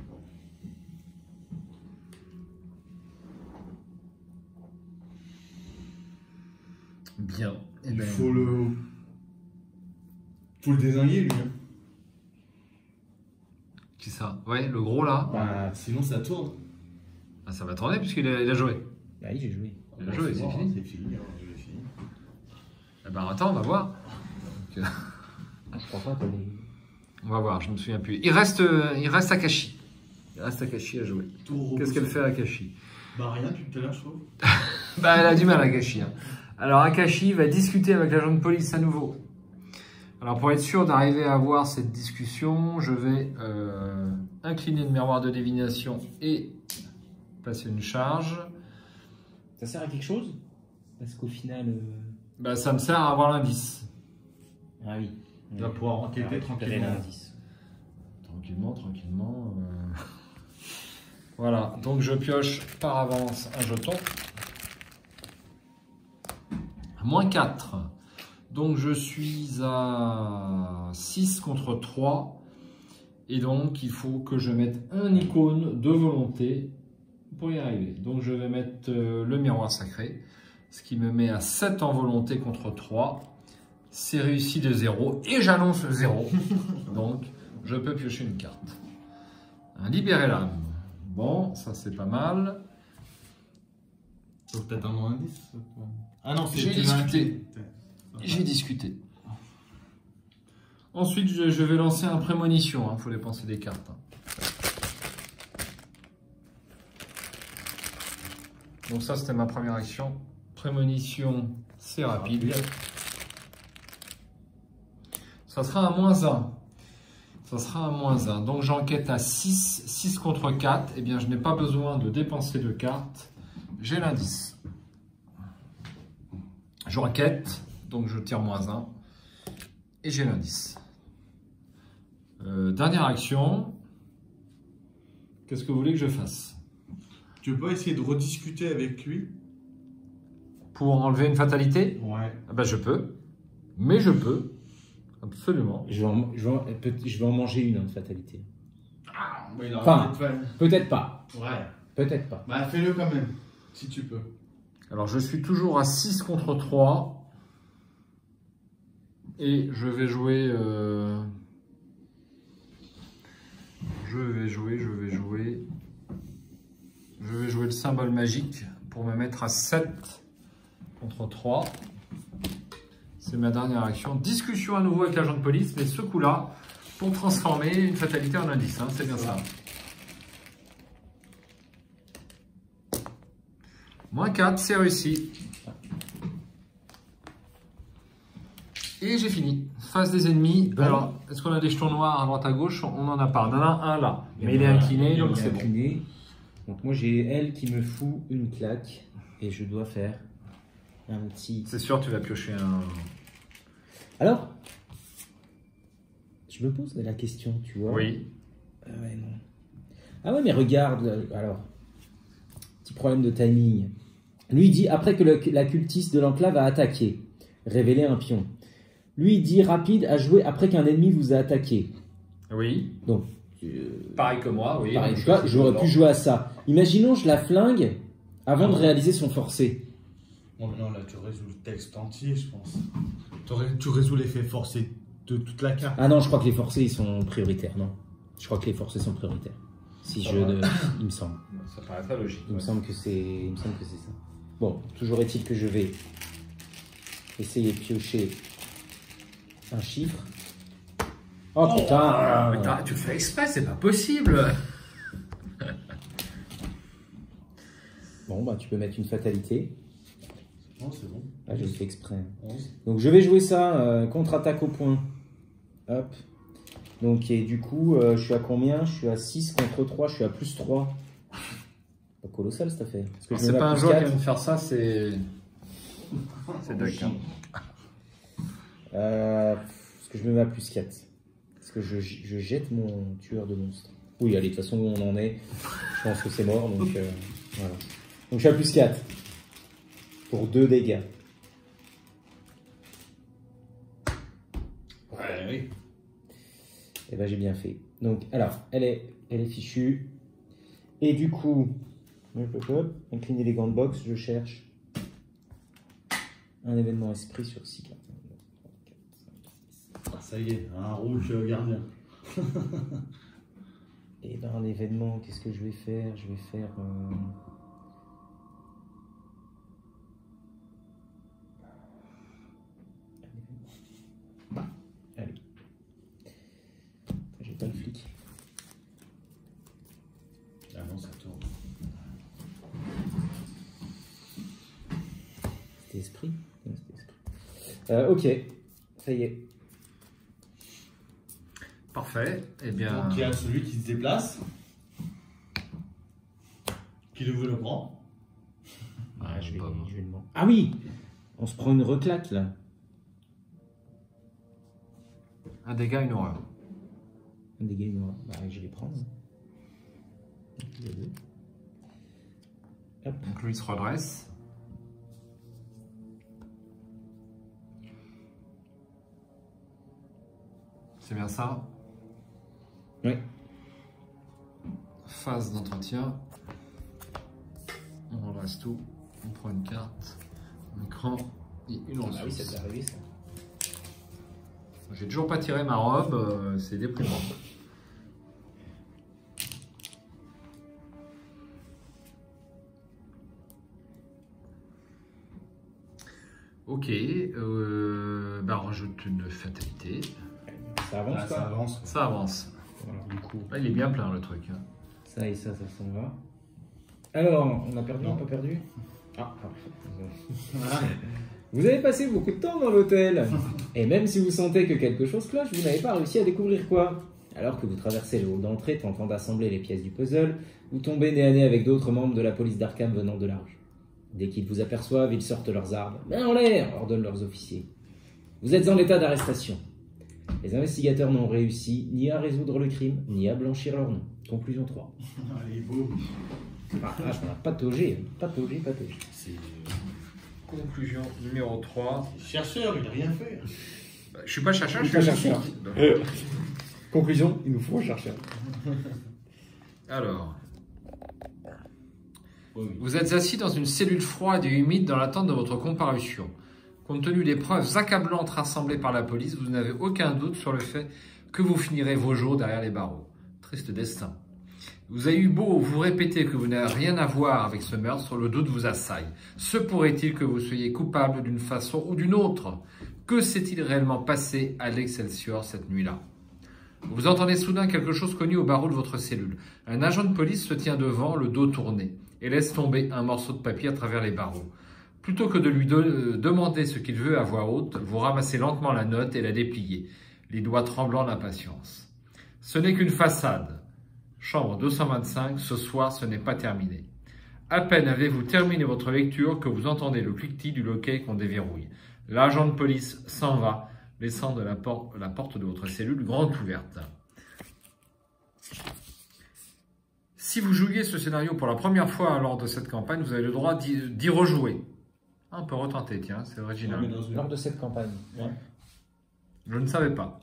Bien. Eh Il ben, faut le désinguer, lui. Hein. Qui ça? Ouais, le gros là. Bah, Sinon, ça tourne. Ah, ça va tourner puisqu'il a, il a joué. bah oui, j'ai joué. Il a joué, c'est fini. C'est fini, hein, je l'ai fini. Eh ben attends, on va voir. Donc, Ah, je crois pas qu'on est. on va voir, je me souviens plus. Il reste Akashi. Il reste Akashi à jouer. Qu'est-ce qu'elle fait Akashi? Bah rien, depuis tout à l'heure, je trouve. Bah elle a du mal Akashi. Hein. Alors Akashi va discuter avec l'agent de police à nouveau. Alors pour être sûr d'arriver à avoir cette discussion, je vais incliner le miroir de divination et passer une charge. Ça sert à quelque chose? Parce qu'au final... Bah, ça me sert à avoir l'indice. Ah oui. Tu vas pouvoir enquêter tranquillement. l'indice. Tranquillement. Voilà, donc je pioche par avance un jeton. -4. Donc je suis à 6 contre 3. Et donc il faut que je mette un icône de volonté pour y arriver. Donc je vais mettre le miroir sacré. Ce qui me met à 7 en volonté contre 3. C'est réussi de 0. Et j'annonce 0. Donc je peux piocher une carte. Un libérer l'âme. Bon, ça c'est pas mal. Donc peut-être un nom indice. Ah non, J'ai discuté. J'ai discuté. Ensuite, je vais lancer un prémonition. Il faut dépenser des cartes. Donc ça, c'était ma première action. Prémonition, c'est rapide. Ça sera un -1. Ça sera un -1. Donc j'enquête à 6. 6 contre 4. Eh bien, je n'ai pas besoin de dépenser de cartes. J'ai l'indice. Je enquête. Donc je tire -1. Et j'ai l'indice. Dernière action. Qu'est-ce que vous voulez que je fasse? Tu peux pas essayer de rediscuter avec lui? Pour enlever une fatalité? Ouais. Ah ben, je peux. Mais je peux. Absolument. Je vais en manger une, hein, de fatalité. Ah, bah, il Enfin, aura peut-être pas. Ouais. Peut-être pas. Bah fais-le quand même, si tu peux. Alors je suis toujours à 6 contre 3. Et je vais jouer... Je vais jouer le symbole magique pour me mettre à 7 contre 3. C'est ma dernière action. Discussion à nouveau avec l'agent de police, mais ce coup-là, pour transformer une fatalité en indice. Hein, c'est bien ça. -4, c'est réussi. Et j'ai fini. Face des ennemis. Bon. Alors, est-ce qu'on a des jetons noirs à droite à gauche? On n'en a pas. On en a un là. Mais il est incliné, donc c'est bon. Donc moi j'ai elle qui me fout une claque et je dois faire un petit... C'est sûr, tu vas piocher un... Alors, je me pose la question, tu vois. Oui. Ah ouais, non. Ah ouais, mais regarde, alors, petit problème de timing. Lui, il dit, après que la cultiste de l'enclave a attaqué, révélé un pion. Lui, il dit, rapide à jouer après qu'un ennemi vous a attaqué. Oui. Donc, Pareil que moi, oui. pareil, tu vois, j'aurais pu jouer à ça. Imaginons, je la flingue avant de réaliser son forcé. Non, là, tu résous le texte entier, je pense. Tu résous l'effet forcé de toute la carte. Ah non, je crois que les forcés, ils sont prioritaires, non? Je crois que les forcés sont prioritaires. Si je... il me semble. Ça paraît très logique. Il me semble que c'est ça. Bon, toujours est-il que je vais essayer de piocher un chiffre. Oh putain! Mais tu le fais exprès, c'est pas possible! Bon, bah tu peux mettre une fatalité. Non, c'est bon. Ah, je le fais exprès. 11. Donc je vais jouer ça, contre-attaque au point. Hop. Donc et du coup, je suis à combien? Je suis à 6 contre 3, je suis à +3. Pas colossal cette affaire. C'est pas un joueur qui vient de faire ça, c'est... C'est Duck. Hein. Parce que je me mets à +4. Parce que je jette mon tueur de monstres. Oui, allez, de toute façon, où on en est, je pense que c'est mort. Donc voilà. Donc je suis à +4. Pour 2 dégâts. Ouais, oui. Et ben j'ai bien fait. Donc, alors, elle est fichue. Et du coup, incliner les gants de boxe, je cherche un événement esprit sur 6 cartes. Ah, ça y est, un rouge gardien. Et ben un événement, qu'est-ce que je vais faire? Je vais faire... Allez. J'ai pas le flic. Ah non, ça tourne. C'était esprit. Ok, ça y est. Parfait. Eh bien. Donc il y a celui qui se déplace, qui le veut le prend. Ah, je vais le prendre. Ah oui, on se prend une reclaque là. Un dégât, une horreur. Un dégât, une horreur. Bah, je vais prendre. Hop. Donc lui il se redresse. C'est bien ça? Oui. Phase d'entretien. On redresse tout. On prend une carte, un écran et une ressource. Ah oui, ça t'est arrivé ça. J'ai toujours pas tiré ma robe, c'est déprimant. Ok, bah rajoute une fatalité. Ça avance Ah, quoi. ça avance. Ça avance. Alors, du coup, Là, il est bien plein le truc. Hein. ça et ça s'en va. Alors, on a perdu, Non. on n'a pas perdu. Ah, vous avez passé beaucoup de temps dans l'hôtel. Et même si vous sentez que quelque chose cloche, vous n'avez pas réussi à découvrir quoi. Alors que vous traversez le hall d'entrée tentant d'assembler les pièces du puzzle, vous tombez nez à nez avec d'autres membres de la police d'Arkham venant de large. Dès qu'ils vous aperçoivent, ils sortent leurs armes. Main en l'air, ordonnent leurs officiers. Vous êtes en état d'arrestation. Les investigateurs n'ont réussi ni à résoudre le crime, ni à blanchir leur nom. Conclusion 3. Allez, beau. Ah, on a pataugé. C'est Conclusion numéro 3. chercheur, il n'a rien fait. Bah, je suis pas chercheur, je Pas suis chercheur. chercheur. Conclusion, il nous faut un chercheur. Alors, Oui. vous êtes assis dans une cellule froide et humide dans l'attente de votre comparution. Compte tenu des preuves accablantes rassemblées par la police, vous n'avez aucun doute sur le fait que vous finirez vos jours derrière les barreaux. Triste destin. Vous avez eu beau vous répéter que vous n'avez rien à voir avec ce meurtre, le doute vous assaille. Se pourrait-il que vous soyez coupable d'une façon ou d'une autre? Que s'est-il réellement passé à l'Excelsior cette nuit-là? Vous entendez soudain quelque chose cogner au barreau de votre cellule. Un agent de police se tient devant, le dos tourné, et laisse tomber un morceau de papier à travers les barreaux. Plutôt que de lui demander ce qu'il veut à voix haute, vous ramassez lentement la note et la dépliez, les doigts tremblants d'impatience. Ce n'est qu'une façade. Chambre 225, ce soir, ce n'est pas terminé. À peine avez-vous terminé votre lecture que vous entendez le cliquetis du loquet qu'on déverrouille. L'agent de police s'en va, laissant la porte de votre cellule grande ouverte. Si vous jouiez ce scénario pour la première fois lors de cette campagne, vous avez le droit d'y rejouer. Ah, on peut retenter, tiens, c'est original. Lors de cette campagne. Ouais. Je ne savais pas.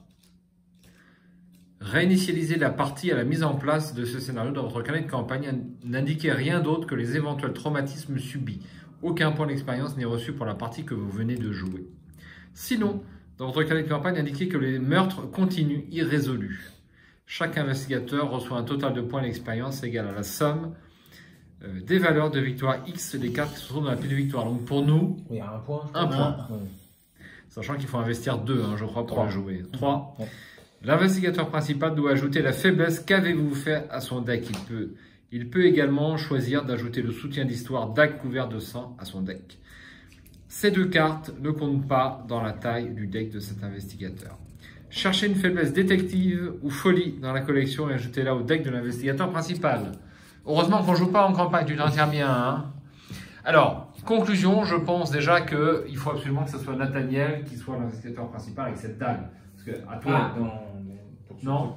Réinitialiser la partie à la mise en place de ce scénario dans votre carnet de campagne n'indiquait rien d'autre que les éventuels traumatismes subis. Aucun point d'expérience n'est reçu pour la partie que vous venez de jouer. Sinon, dans votre carnet de campagne, indiquez que les meurtres continuent irrésolus. Chaque investigateur reçoit un total de points d'expérience égal à la somme des valeurs de victoire X des cartes qui se trouvent dans la pile de victoire. Donc pour nous, Il y a un point. un point. Ouais. Sachant qu'il faut investir 2, je crois, pour 3. la jouer. 3. Ouais. L'investigateur principal doit ajouter la faiblesse qu'avez-vous fait à son deck. Il peut également choisir d'ajouter le soutien d'histoire DAC couvert de sang à son deck. Ces 2 cartes ne comptent pas dans la taille du deck de cet investigateur. Cherchez une faiblesse détective ou folie dans la collection et ajoutez-la au deck de l'investigateur principal. Heureusement qu'on ne joue pas en campagne, tu t'en tiens bien. Hein. Alors, conclusion, je pense déjà qu'il faut absolument que ce soit Nathaniel qui soit l'investigateur principal avec cette dague. Parce que à toi, non.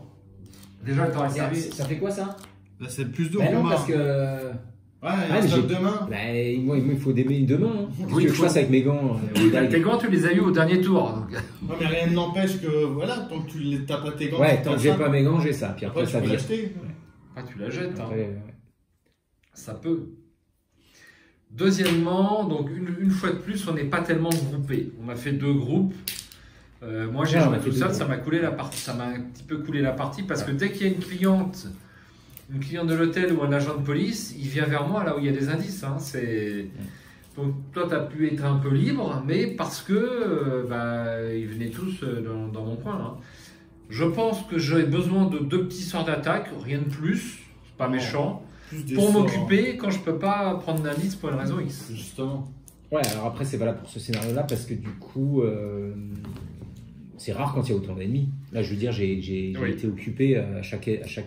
Déjà, elle t'aurait servi. Ça fait quoi ça? Là, c'est le plus de Non, Romain. parce que. Ouais, mais il j'ai- stock demain. Bah, moi, il faut des deux mains. Hein. Qu'est-ce Oui, que il je faut- fasse avec mes gants? Oui, tes gants, tu les as eu au dernier tour. Donc. Ouais, mais rien n'empêche que, voilà, tant que tu t'as pas tes gants. Ouais, tu tant t'as que j'ai ça. pas mes gants, j'ai ça. Puis après, Après, ça tu peux vire. l'acheter. Ah, tu la jettes. Hein. Après, ouais. Ça peut. Deuxièmement, donc une fois de plus, on n'est pas tellement groupés. On a fait 2 groupes. Moi, j'ai Ouais, on joué a fait tout deux seul, groupes. ça m'a coulé la partie. Ça m'a un petit peu coulé la partie parce que dès qu'il y a une cliente de l'hôtel ou un agent de police, il vient vers moi là où il y a des indices. Hein. Donc toi, tu as pu être un peu libre, mais parce que ils venaient tous dans mon coin. Hein. Je pense que j'aurais besoin de 2 petits sorts d'attaque, rien de plus, c'est pas Non. méchant, Plus des pour sorts. m'occuper quand je peux pas prendre d'indice pour une raison X. Justement. Ouais, alors après, c'est valable pour ce scénario-là parce que du coup, c'est rare quand il y a autant d'ennemis. Là, je veux dire, j'ai Oui. été occupé à chaque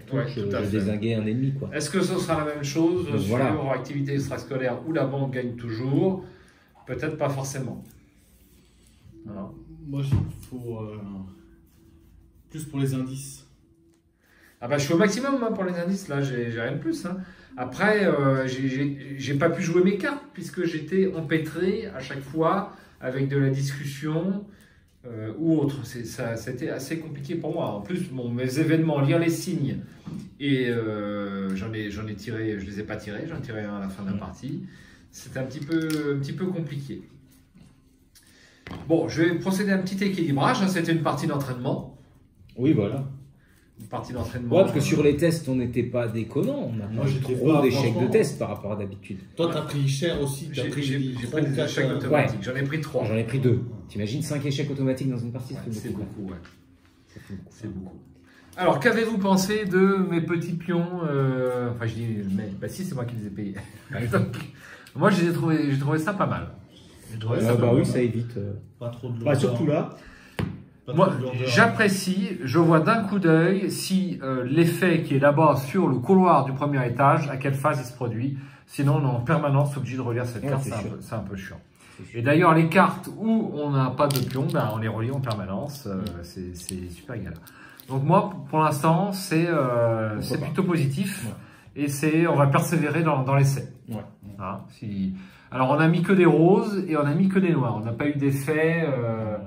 touche, Ouais, tout à je fait. dézinguais un ennemi, quoi. Est-ce que ce sera la même chose Donc, sur voilà. activité extrascolaire où la banque gagne toujours? Peut-être pas forcément. Voilà. Moi, il faut plus pour les indices. Ah bah, je suis au maximum hein, pour les indices, là, j'ai rien de plus. Hein. Après, j'ai pas pu jouer mes cartes puisque j'étais empêtré à chaque fois avec de la discussion ou autre. C'était assez compliqué pour moi. En plus, mes événements, lire les signes, et j'en ai tiré, je les ai pas tirés, j'en ai tiré un à la fin de la partie. C'était un petit peu compliqué. Bon, je vais procéder à un petit équilibrage. Hein. C'était une partie d'entraînement. Oui, voilà. Une partie d'entraînement. Ouais, parce que sur les tests, on n'était pas déconnant. On a Moi, pas j'étais trop pas, d'échecs de franchement. tests par rapport à d'habitude. Toi, t'as pris cher aussi. J'ai T'as pris pris des 3 ou 4 échecs automatiques. J'en ai pris 3. J'en ai pris 2. T'imagines 5 échecs automatiques dans une partie, Ouais, c'est beaucoup, ouais. Ça fait beaucoup. C'est beaucoup. Alors, qu'avez-vous pensé de mes petits pions Enfin, je dis, mais bah si, c'est moi qui les ai payés. Donc, moi, j'ai trouvé ça pas mal. J'ai trouvé ça pas Bah mal. oui, ça évite. Pas trop de Bah, lourdeur. surtout là. Pas trop Moi, de lourdeur. j'apprécie, je vois d'un coup d'œil si l'effet qui est là-bas sur le couloir du premier étage, à quelle phase il se produit. Sinon, on est en permanence obligé de relire cette Ouais, carte, c'est sûr. c'est un peu chiant. C'est sûr. Et d'ailleurs, les cartes où on n'a pas de pion, ben, on les relie en permanence. C'est super galère. Donc moi, pour l'instant, c'est pas. plutôt positif. Ouais. Et on va persévérer dans l'essai. Ouais. Hein, alors, on n'a mis que des roses et on n'a mis que des noirs. On n'a pas eu d'effet.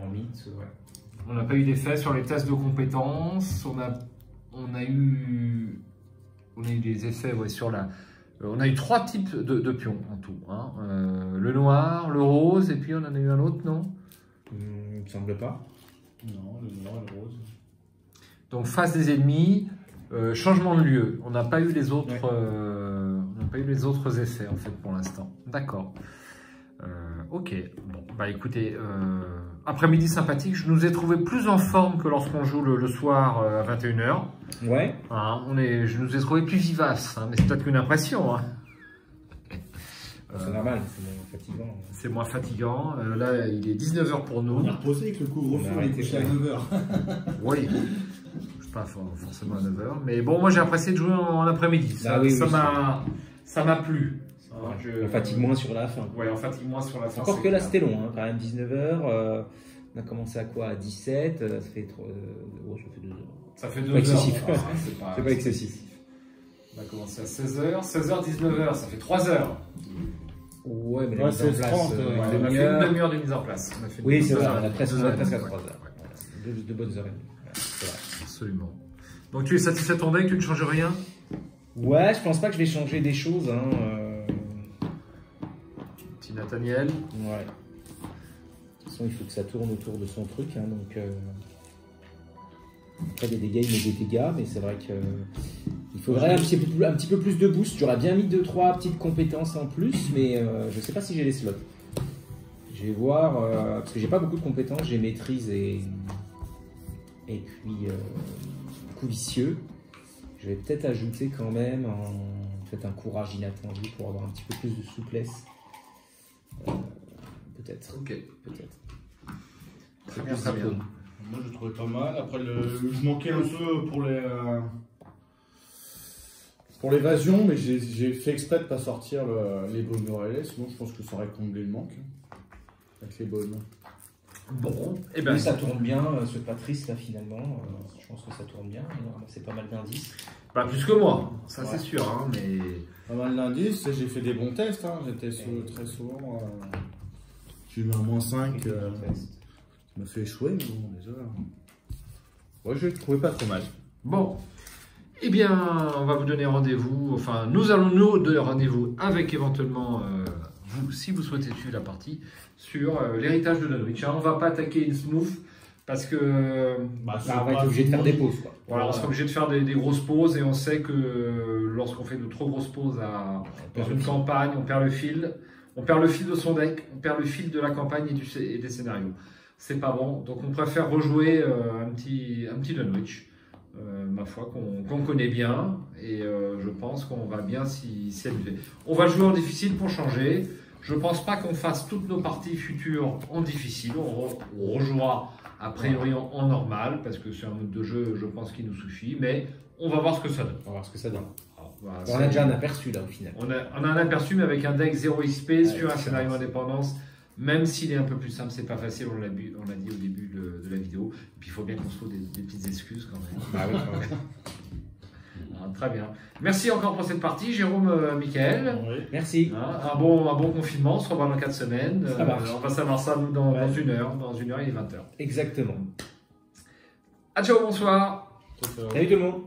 En mythe, ouais. On n'a pas eu d'effet sur les tests de compétences. On a eu des effets ouais, sur la. On a eu 3 types de pions en tout. Hein. Le noir, le rose, et puis on en a eu un autre, non? Il me semble pas. Non, le noir et le rose. Donc face des ennemis, changement de lieu. On n'a pas eu les autres. Ouais. On n'a pas eu les autres effets en fait pour l'instant. D'accord. Ok. Bon, bah écoutez, après-midi sympathique. Je nous ai trouvé plus en forme que lorsqu'on joue le soir à 21 h. Ouais. Hein, je nous ai trouvé plus vivaces, hein, mais c'est peut-être qu'une impression. Hein. C'est normal, c'est moins fatigant. C'est moins fatigant. Là, il est 19 h pour nous. On a reposé avec le couvre-feu, On a on est arrêté, couché à ouais. 9h. Oui. Je suis pas forcément à 9 h. Mais bon, moi j'ai apprécié de jouer en après-midi. Ah oui, oui, ça m'a plu. Ouais. Je- On fatigue moins sur la fin. Ouais, on fatigue moins sur la fin. Encore c'est que là, clair. c'était long, hein, quand même, 19h. On a commencé à quoi? À 17, ça fait 2 heures. Ça fait 2 Pas heures. excessif. Bon, C'est pas excessif. On a commencé à 16 h. 16 h, 19 h, ça fait 3 heures. Ouais, mais Ouais, la mise en c'est place, 30, Ouais, on a fait une demi-heure. demi-heure de mise en place. On a fait Oui, une c'est vrai, demi-heure. on a presque à 3 Ouais, heures. ouais. De bonnes heures et demie. Ouais, c'est vrai. Absolument. Donc tu es satisfait de ton deck, tu ne changes rien? Ouais, je pense pas que je vais changer des choses. Hein. Petit Nathaniel. Ouais. De toute façon, il faut que ça tourne autour de son truc. Hein, donc, après, des dégâts, il met des dégâts, mais c'est vrai que il faudrait un petit peu plus de boost. J'aurais bien mis 2-3 petites compétences en plus, mais je sais pas si j'ai les slots. Je vais voir, parce que j'ai pas beaucoup de compétences. J'ai maîtrise et puis coup vicieux. Je vais peut-être ajouter quand même peut-être un courage inattendu pour avoir un petit peu plus de souplesse. Peut-être. Ok. Peut-être. Très bien, très bien. Moi, je trouvais pas mal. Après, je manquais un peu pour l'évasion, mais j'ai fait exprès de pas sortir les bonnes relais, sinon je pense que ça aurait comblé le manque avec les bonnes. Bon, et Mais ça tourne bien, ce Patrice là finalement. Je pense que ça tourne bien. C'est pas mal d'indices. pas plus que moi, ça Ouais. c'est sûr, hein, mais Pas mal d'indices, j'ai fait des bons tests, hein. J'étais très souvent. J'ai eu un -5, ça m'a fait échouer, mais bon, déjà. Ouais, je le trouvais pas trop mal. bon. Eh bien, on va vous donner rendez-vous, enfin, nous allons nous donner rendez-vous avec éventuellement vous, si vous souhaitez suivre la partie, sur l'héritage de Dunwich. Hein, on va pas attaquer Innsmouth parce que Là, on va être obligé de faire des pauses. Quoi. voilà, on sera obligé de faire des grosses pauses et on sait que lorsqu'on fait de trop grosses pauses dans une campagne, on perd le fil. On perd le fil de son deck, on perd le fil de la campagne et des scénarios. C'est pas bon, donc on préfère rejouer un petit Dunwich. Ma foi, qu'on connaît bien, et je pense qu'on va bien s'y habituer. On va jouer en difficile pour changer. Je pense pas qu'on fasse toutes nos parties futures en difficile. On rejouera a priori en normal, parce que c'est un mode de jeu, je pense, qui nous suffit. Mais on va voir ce que ça donne. On va voir ce que ça donne. Voilà, on a déjà un aperçu là au final. On a un aperçu, mais avec un deck 0 XP sur un scénario indépendance. Même s'il est un peu plus simple, c'est pas facile, on l'a dit au début de la vidéo. Et puis il faut bien qu'on se trouve des petites excuses quand même. Ah oui, quand même. Très bien. Merci encore pour cette partie, Jérôme, Michael. Oui. Merci. Un bon confinement, on se revoit dans 4 semaines. Ça marche. On va savoir ça nous, dans 1 heure. Dans 1 heure, il est 20h. Exactement. Ciao, bonsoir. Salut tout le monde.